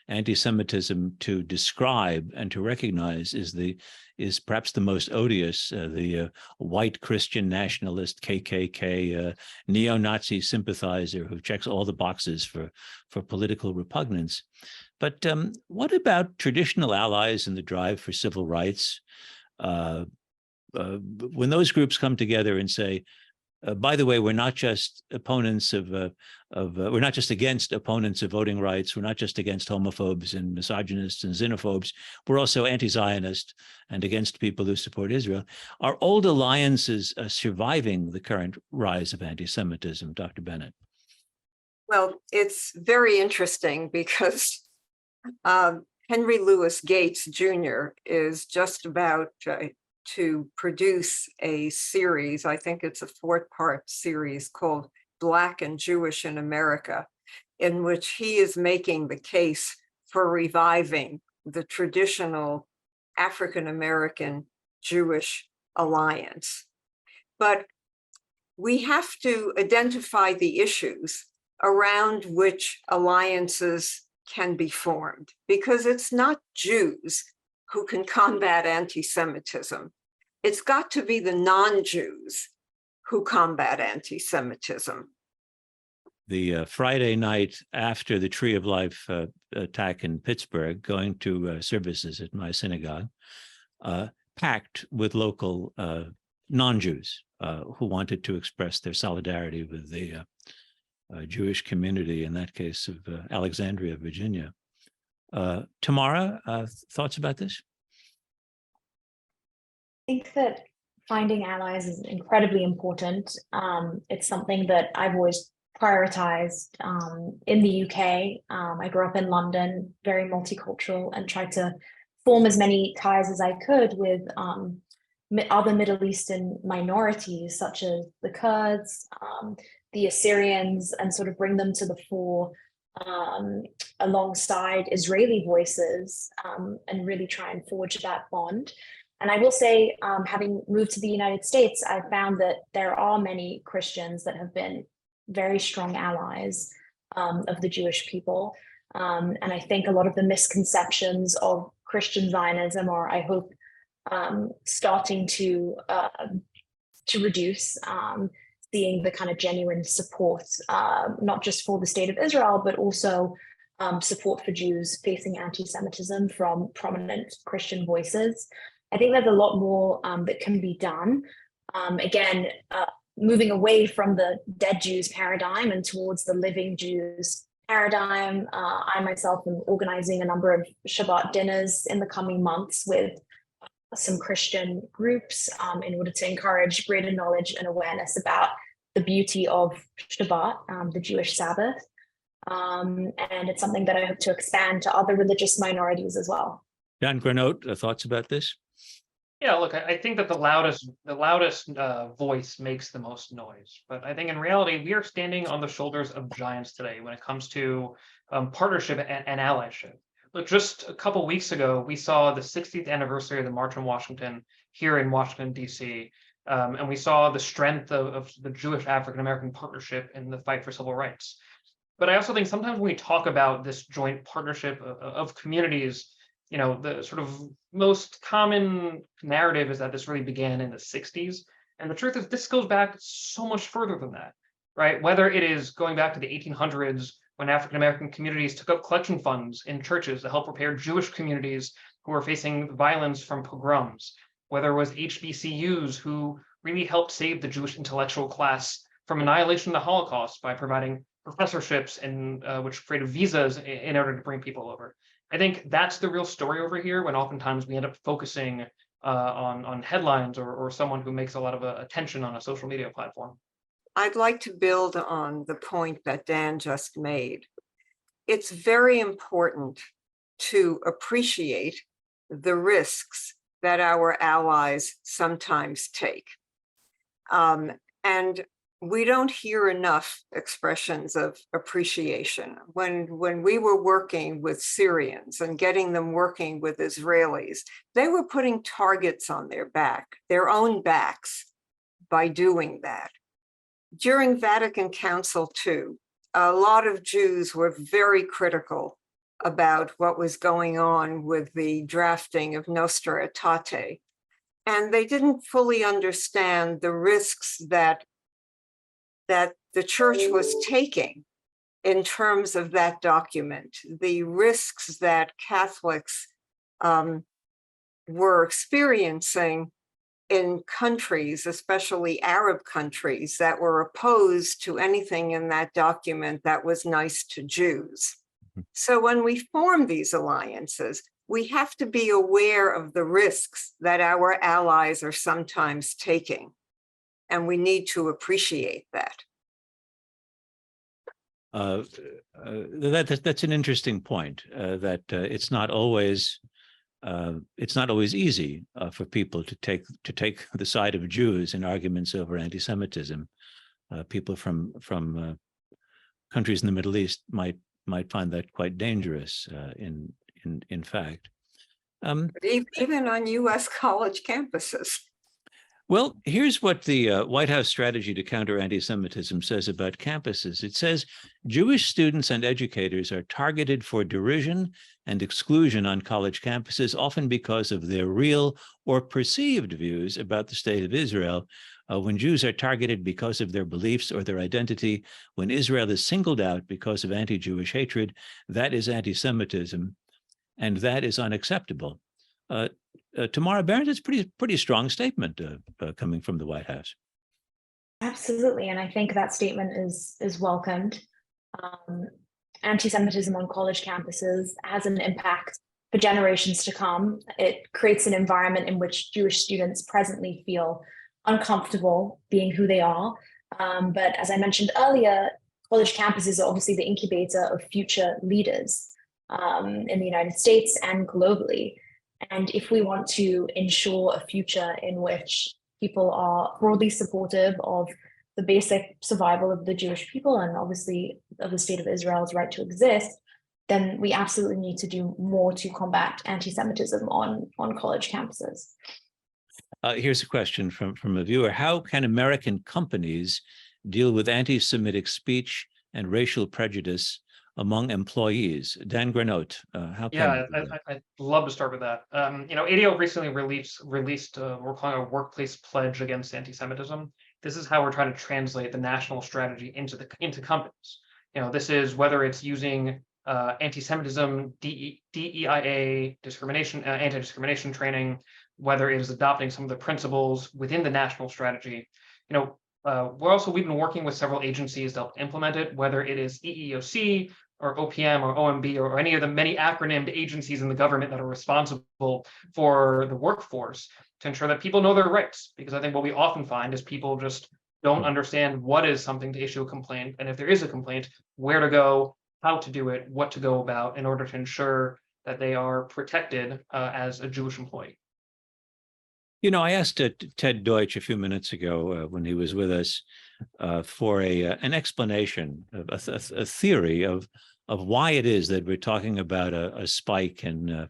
anti-Semitism to describe and to recognize is perhaps the most odious, the white Christian nationalist KKK neo-Nazi sympathizer who checks all the boxes for political repugnance. But what about traditional allies in the drive for civil rights? When those groups come together and say, by the way, we're not just opponents we're not just against opponents of voting rights. We're not just against homophobes and misogynists and xenophobes. We're also anti-Zionist and against people who support Israel. Are old alliances surviving the current rise of anti-Semitism, Dr. Bennett? Well, it's very interesting because Henry Louis Gates Jr. is just about to produce a series. I think it's a 4-part series called Black and Jewish in America, in which he is making the case for reviving the traditional African-American Jewish alliance. But we have to identify the issues around which alliances can be formed, because it's not Jews who can combat anti-Semitism. It's got to be the non-Jews who combat anti-Semitism. The Friday night after the Tree of Life attack in Pittsburgh, going to services at my synagogue, packed with local non-Jews who wanted to express their solidarity with the Jewish community, in that case of Alexandria, Virginia. Tamara, thoughts about this? I think that finding allies is incredibly important. It's something that I've always prioritized in the UK. I grew up in London, very multicultural, and tried to form as many ties as I could with other Middle Eastern minorities, such as the Kurds, the Assyrians, and sort of bring them to the fore alongside Israeli voices, and really try and forge that bond. And I will say, having moved to the United States, I found that there are many Christians that have been very strong allies of the Jewish people. And I think a lot of the misconceptions of Christian Zionism are, I hope, starting to reduce, seeing the kind of genuine support, not just for the state of Israel, but also support for Jews facing anti-Semitism from prominent Christian voices. I think there's a lot more that can be done. Again, moving away from the dead Jews paradigm and towards the living Jews paradigm. I myself am organizing a number of Shabbat dinners in the coming months with some Christian groups in order to encourage greater knowledge and awareness about the beauty of Shabbat, the Jewish Sabbath. And it's something that I hope to expand to other religious minorities as well. John Granot, thoughts about this? Yeah, look, I think that the loudest voice makes the most noise. But I think in reality, we are standing on the shoulders of giants today when it comes to partnership and allyship. Look, just a couple weeks ago, we saw the 60th anniversary of the March on Washington here in Washington, D.C. And we saw the strength of the Jewish African-American partnership in the fight for civil rights. But I also think sometimes when we talk about this joint partnership of communities, you know, the sort of most common narrative is that this really began in the 60s. And the truth is this goes back so much further than that, right? Whether it is going back to the 1800s when African-American communities took up collection funds in churches to help repair Jewish communities who were facing violence from pogroms, whether it was HBCUs who really helped save the Jewish intellectual class from annihilation of the Holocaust by providing professorships and which created visas in order to bring people over. I think that's the real story over here, when oftentimes we end up focusing on headlines or someone who makes a lot of attention on a social media platform. I'd like to build on the point that Dan just made. It's very important to appreciate the risks that our allies sometimes take. And we don't hear enough expressions of appreciation. When we were working with Syrians and getting them working with Israelis, they were putting targets on their own backs, by doing that. During Vatican Council II, a lot of Jews were very critical about what was going on with the drafting of Nostra Aetate. And they didn't fully understand the risks that the church was taking in terms of that document, the risks that Catholics were experiencing in countries, especially Arab countries, that were opposed to anything in that document that was nice to Jews. So when we form these alliances, we have to be aware of the risks that our allies are sometimes taking. And we need to appreciate that. That's an interesting point. That it's not always easy for people to take the side of Jews in arguments over anti-Semitism. People from countries in the Middle East might find that quite dangerous. In fact, even on U.S. college campuses. Well, here's what the White House strategy to counter anti-Semitism says about campuses. It says Jewish students and educators are targeted for derision and exclusion on college campuses, often because of their real or perceived views about the state of Israel. When Jews are targeted because of their beliefs or their identity, when Israel is singled out because of anti-Jewish hatred, that is anti-Semitism, and that is unacceptable. Tamara, Berens, it's pretty strong statement coming from the White House. Absolutely, and I think that statement is welcomed. Anti-Semitism on college campuses has an impact for generations to come. It creates an environment in which Jewish students presently feel uncomfortable being who they are. But as I mentioned earlier, college campuses are obviously the incubator of future leaders in the United States and globally. And if we want to ensure a future in which people are broadly supportive of the basic survival of the Jewish people and obviously of the state of Israel's right to exist, then we absolutely need to do more to combat anti-Semitism on college campuses. Here's a question from a viewer. How can American companies deal with anti-Semitic speech and racial prejudice among employees? Dan Granot, how can I'd love to start with that. ADL recently released we're calling a workplace pledge against anti-Semitism. This is how we're trying to translate the national strategy into companies. This is whether it's using anti-Semitism, DEIA, discrimination, anti-discrimination training, whether it is adopting some of the principles within the national strategy. We've been working with several agencies to help implement it, whether it is EEOC or OPM or OMB or any of the many acronymed agencies in the government that are responsible for the workforce, to ensure that people know their rights. Because I think what we often find is people just don't understand what is something to issue a complaint, and if there is a complaint, where to go, how to do it, what to go about in order to ensure that they are protected as a Jewish employee. I asked Ted Deutch a few minutes ago when he was with us for an explanation, of a theory of why it is that we're talking about a spike in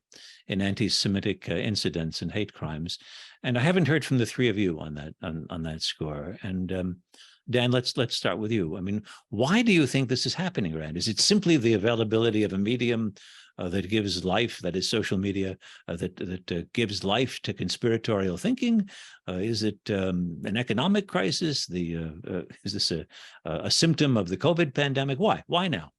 anti-Semitic incidents and hate crimes, and I haven't heard from the three of you on that score. And Dan, let's start with you. I mean, why do you think this is happening, Rand? Is it simply the availability of a medium that gives life, that is social media, that gives life to conspiratorial thinking? Is it an economic crisis? Is this a symptom of the COVID pandemic? Why? Why now?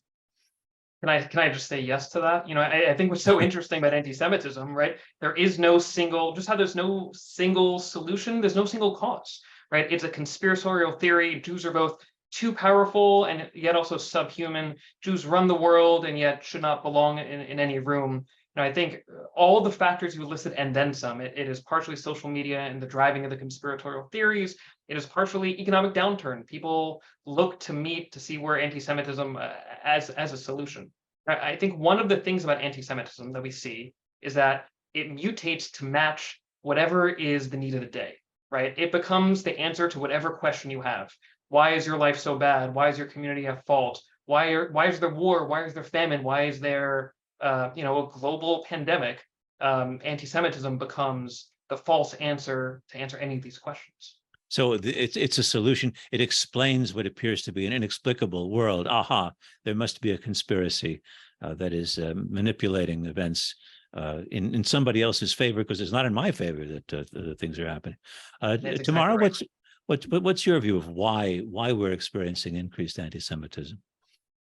Can I just say yes to that? I think what's so interesting about anti-Semitism, right? There is no single, just how there's no single solution, there's no single cause, right? It's a conspiratorial theory. Jews are both too powerful and yet also subhuman. Jews run the world and yet should not belong in any room. I think all the factors you listed and then some. It is partially social media and the driving of the conspiratorial theories. It is partially economic downturn. People look to see where anti-Semitism as a solution. I think one of the things about anti-Semitism that we see is that it mutates to match whatever is the need of the day, right? It becomes the answer to whatever question you have. Why is your life so bad? Why is your community at fault? Why is there war? Why is there famine? Why is there a global pandemic? Anti-Semitism becomes the false answer to answer any of these questions. So it's a solution. It explains what appears to be an inexplicable world. Aha, there must be a conspiracy that is manipulating events in somebody else's favor, because it's not in my favor that things are happening. Tamara, exactly right. What's your view of why we're experiencing increased anti-Semitism?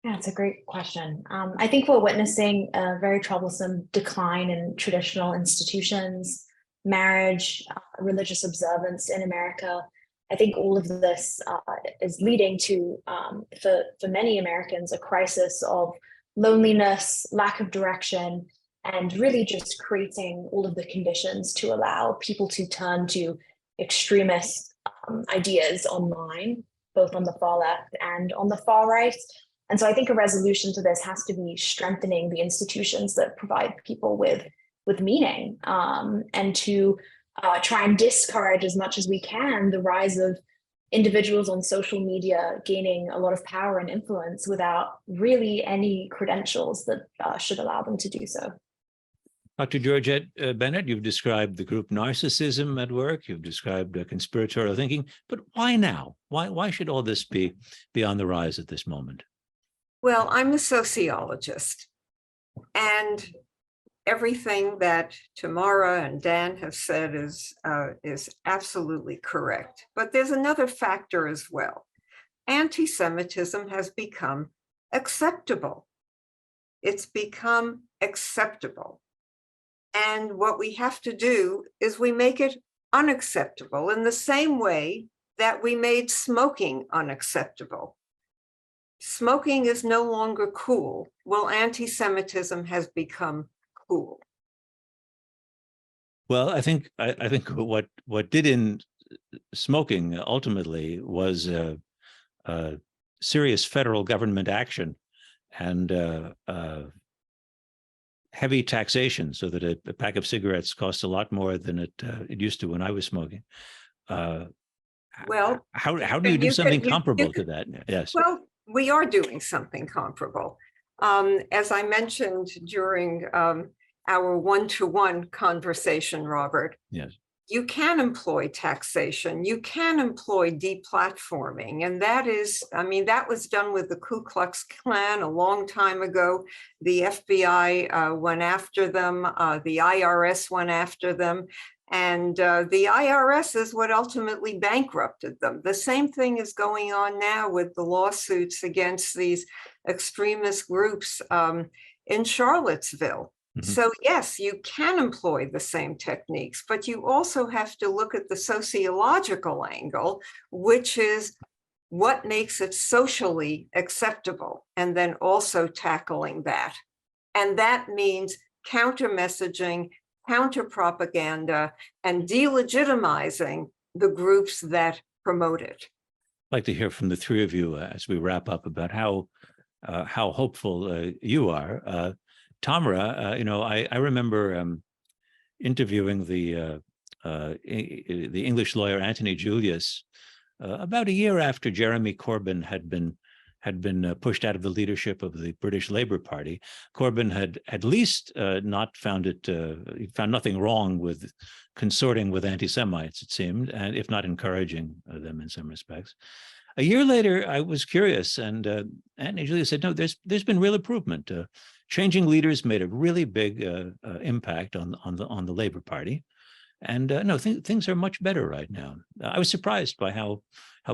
Yeah, it's a great question. I think we're witnessing a very troublesome decline in traditional institutions, marriage, religious observance in America. I think all of this is leading to, for many Americans, a crisis of loneliness, lack of direction, and really just creating all of the conditions to allow people to turn to extremist ideas online, both on the far left and on the far right. And so I think a resolution to this has to be strengthening the institutions that provide people with meaning, and to try and discourage as much as we can the rise of individuals on social media gaining a lot of power and influence without really any credentials that should allow them to do so. Dr. Georgette Bennett, you've described the group narcissism at work. You've described conspiratorial thinking, but why now? Why should all this be on the rise at this moment? Well, I'm a sociologist, and everything that Tamara and Dan have said is absolutely correct. But there's another factor as well. Anti-Semitism has become acceptable. It's become acceptable. And what we have to do is we make it unacceptable in the same way that we made smoking unacceptable. Smoking is no longer cool. Well, anti-Semitism has become cool. Well, I think what did in smoking ultimately was serious federal government action and heavy taxation so that a pack of cigarettes costs a lot more than it used to when I was smoking. Well, how do you do something comparable to that? Yes. Well, we are doing something comparable. As I mentioned during our one-to-one conversation, Robert, Yes. you can employ taxation, you can employ deplatforming, and that is, I mean, that was done with the Ku Klux Klan a long time ago. The FBI went after them, the IRS went after them, and the IRS is what ultimately bankrupted them. The same thing is going on now with the lawsuits against these extremist groups in Charlottesville. So yes, you can employ the same techniques, but you also have to look at the sociological angle, which is what makes it socially acceptable, and then also tackling that. And that means counter messaging, counter propaganda, and delegitimizing the groups that promote it. I'd like to hear from the three of you as we wrap up about how hopeful you are. Tamara, I remember interviewing the English lawyer Anthony Julius about a year after Jeremy Corbyn had been pushed out of the leadership of the British Labour Party. Corbyn had at least not found he found nothing wrong with consorting with anti-Semites, it seemed, and if not encouraging them in some respects. A year later, I was curious, and Anthony Julius said, no, there's been real improvement. Changing leaders made a really big impact on the Labour Party, and no, things are much better right now. I was surprised by how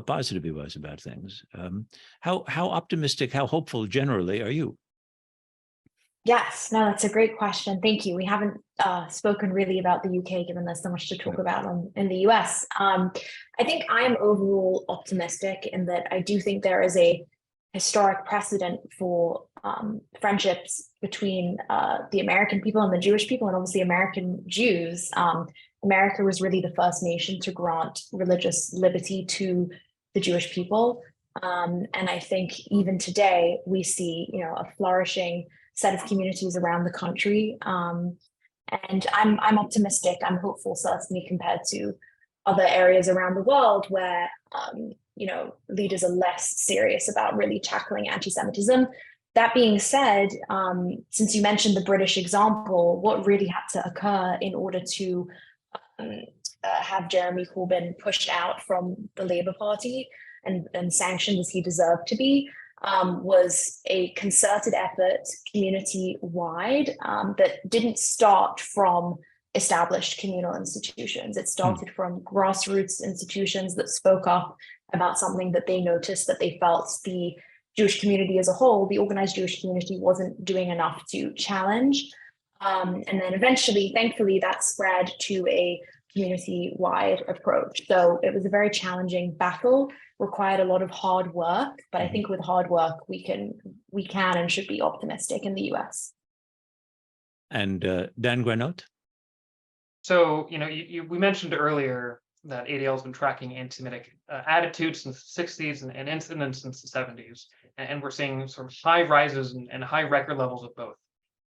positive he was about things. How optimistic, how hopeful generally are you? Yes, no, that's a great question. Thank you. We haven't spoken really about the UK, given there's so much to talk about in the US. I think I am overall optimistic in that I do think there is a historic precedent for friendships between the American people and the Jewish people, and obviously American Jews. America was really the first nation to grant religious liberty to the Jewish people. And I think even today we see, a flourishing set of communities around the country. And I'm optimistic, I'm hopeful, certainly compared to other areas around the world where, leaders are less serious about really tackling anti-Semitism. That being said, since you mentioned the British example, what really had to occur in order to have Jeremy Corbyn pushed out from the Labour Party and sanctioned as he deserved to be, was a concerted effort community-wide that didn't start from established communal institutions. It started from grassroots institutions that spoke up about something that they noticed, that they felt the Jewish community as a whole, the organized Jewish community, wasn't doing enough to challenge. And then eventually, thankfully, that spread to a community-wide approach. So it was a very challenging battle, required a lot of hard work, but I think with hard work, we can and should be optimistic in the US. And Dan Granot? So, we mentioned earlier that ADL has been tracking anti-Semitic attitudes since the 60s and incidents since the 70s. And we're seeing sort of high rises and high record levels of both.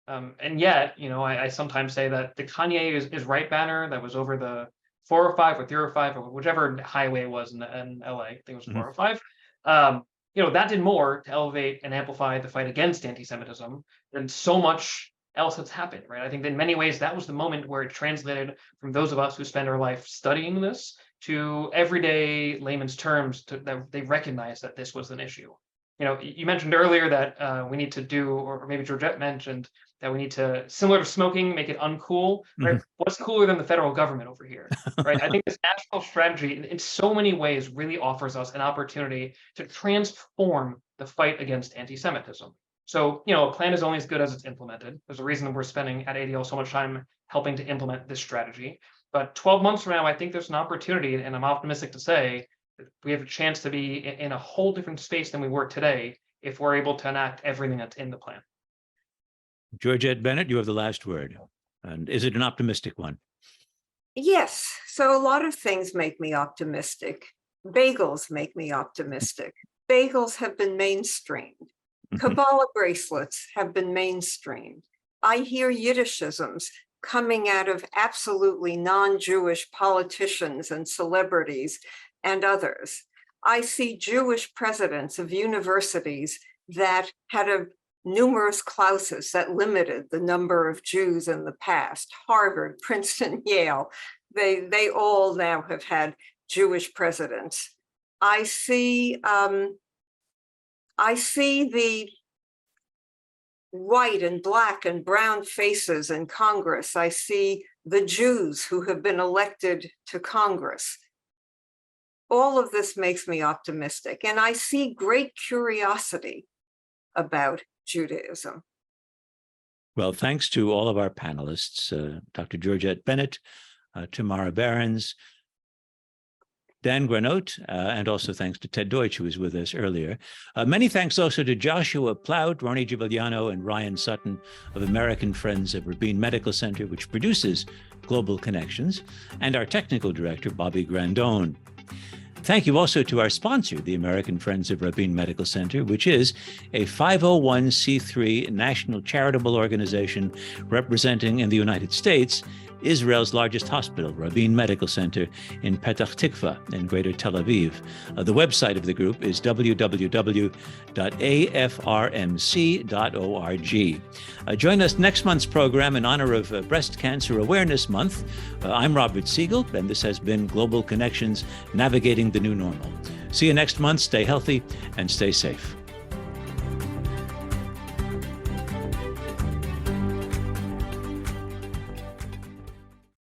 And yet, I sometimes say that the Kanye is right banner that was over the 405 or 305 or whichever highway it was in LA, I think it was 405. That did more to elevate and amplify the fight against anti-Semitism than so much else that's happened, right? I think in many ways that was the moment where it translated from those of us who spend our life studying this to everyday layman's terms that they recognize that this was an issue. You mentioned earlier that we need to do, or maybe Georgette mentioned that we need to, similar to smoking, make it uncool, right? What's cooler than the federal government over here, right? I think this national strategy in so many ways really offers us an opportunity to transform the fight against anti-Semitism. So, a plan is only as good as it's implemented. There's a reason we're spending at ADL so much time helping to implement this strategy. But 12 months from now, I think there's an opportunity, and I'm optimistic to say that we have a chance to be in a whole different space than we were today if we're able to enact everything that's in the plan. Georgette Bennett, you have the last word. And is it an optimistic one? Yes. So a lot of things make me optimistic. Bagels make me optimistic. Bagels have been mainstreamed. Kabbalah bracelets have been mainstreamed. I hear Yiddishisms coming out of absolutely non-Jewish politicians and celebrities and others. I see Jewish presidents of universities that had numerous clauses that limited the number of Jews in the past. Harvard, Princeton, Yale, they all now have had Jewish presidents. I see the white and black and brown faces in Congress. I see the Jews who have been elected to Congress. All of this makes me optimistic, and I see great curiosity about Judaism. Well, thanks to all of our panelists, Dr. Georgette Bennett, Tamara Berens, Dan Granot, and also thanks to Ted Deutch, who was with us earlier. Many thanks also to Joshua Plout, Ronnie Giuliano, and Ryan Sutton of American Friends of Rabin Medical Center, which produces Global Connections, and our technical director, Bobby Grandone. Thank you also to our sponsor, the American Friends of Rabin Medical Center, which is a 501c3 national charitable organization representing in the United States Israel's largest hospital, Rabin Medical Center in Petach Tikvah in Greater Tel Aviv. The website of the group is www.afrmc.org. Join us next month's program in honor of Breast Cancer Awareness Month. I'm Robert Siegel, and this has been Global Connections, Navigating the New Normal. See you next month. Stay healthy and stay safe.